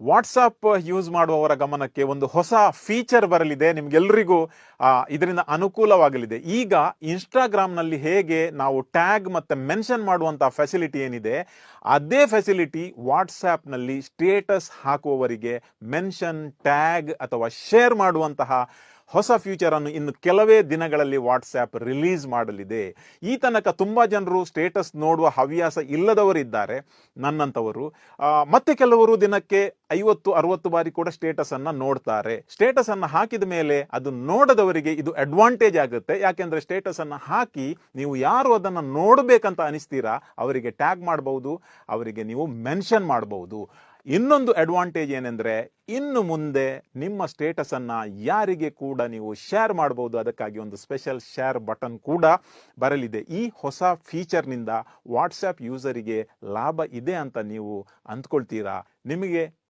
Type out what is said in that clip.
WhatsApp use ಮಾಡುವವರ ಗಮನಕ್ಕೆ ಒಂದು ಹೊಸ ಫೀಚರ್ ಬರಲಿದೆ. ನಿಮ್ಗೆಲ್ರಿಗೂ ಇದರಿಂದ ಅನುಕೂಲವಾಗಲಿದೆ. ಈಗ ಇನ್ಸ್ಟಾಗ್ರಾಮ್ನಲ್ಲಿ ಹೇಗೆ ನಾವು ಟ್ಯಾಗ್ ಮತ್ತೆ ಮೆನ್ಷನ್ ಮಾಡುವಂತಹ ಫೆಸಿಲಿಟಿ ಏನಿದೆ, ಅದೇ ಫೆಸಿಲಿಟಿ ವಾಟ್ಸಾಪ್ನಲ್ಲಿ ಸ್ಟೇಟಸ್ ಹಾಕುವವರಿಗೆ ಮೆನ್ಷನ್, ಟ್ಯಾಗ್ ಅಥವಾ ಶೇರ್ ಮಾಡುವಂತಹ ಹೊಸ ಫ್ಯೂಚರ್ ಅನ್ನು ಇನ್ನು ಕೆಲವೇ ದಿನಗಳಲ್ಲಿ ವಾಟ್ಸ್ಆ್ಯಪ್ ರಿಲೀಸ್ ಮಾಡಲಿದೆ. ಈ ತನಕ ತುಂಬಾ ಜನರು ಸ್ಟೇಟಸ್ ನೋಡುವ ಹವ್ಯಾಸ ಇಲ್ಲದವರಿದ್ದಾರೆ, ನನ್ನಂಥವರು. ಮತ್ತೆ ಕೆಲವರು ದಿನಕ್ಕೆ 50-60 ಬಾರಿ ಕೂಡ ಸ್ಟೇಟಸ್ ಅನ್ನ ನೋಡ್ತಾರೆ. ಸ್ಟೇಟಸ್ ಅನ್ನ ಹಾಕಿದ ಮೇಲೆ ಅದು ನೋಡದವರಿಗೆ ಇದು ಅಡ್ವಾಂಟೇಜ್ ಆಗುತ್ತೆ. ಯಾಕೆಂದ್ರೆ ಸ್ಟೇಟಸ್ ಅನ್ನ ಹಾಕಿ ನೀವು ಯಾರು ಅದನ್ನ ನೋಡಬೇಕಂತ ಅನಿಸ್ತೀರಾ ಅವರಿಗೆ ಟ್ಯಾಗ್ ಮಾಡಬಹುದು, ಅವರಿಗೆ ನೀವು ಮೆನ್ಷನ್ ಮಾಡಬಹುದು. ಇನ್ನೊಂದು ಅಡ್ವಾಂಟೇಜ್ ಏನೆಂದ್ರೆ, ಇನ್ನು ಮುಂದೆ ನಿಮ್ಮ ಸ್ಟೇಟಸ್ ಅನ್ನ ಯಾರಿಗೆ ಕೂಡ ನೀವು ಶೇರ್ ಮಾಡಬಹುದು. ಅದಕ್ಕಾಗಿ ಒಂದು ಸ್ಪೆಷಲ್ ಶೇರ್ ಬಟನ್ ಕೂಡ ಬರಲಿದೆ. ಈ ಹೊಸ ಫೀಚರ್ನಿಂದ ವಾಟ್ಸ್ಆ್ಯಪ್ ಯೂಸರಿಗೆ ಲಾಭ ಇದೆ ಅಂತ ನೀವು ಅಂದ್ಕೊಳ್ತೀರಾ? ನಿಮಗೆ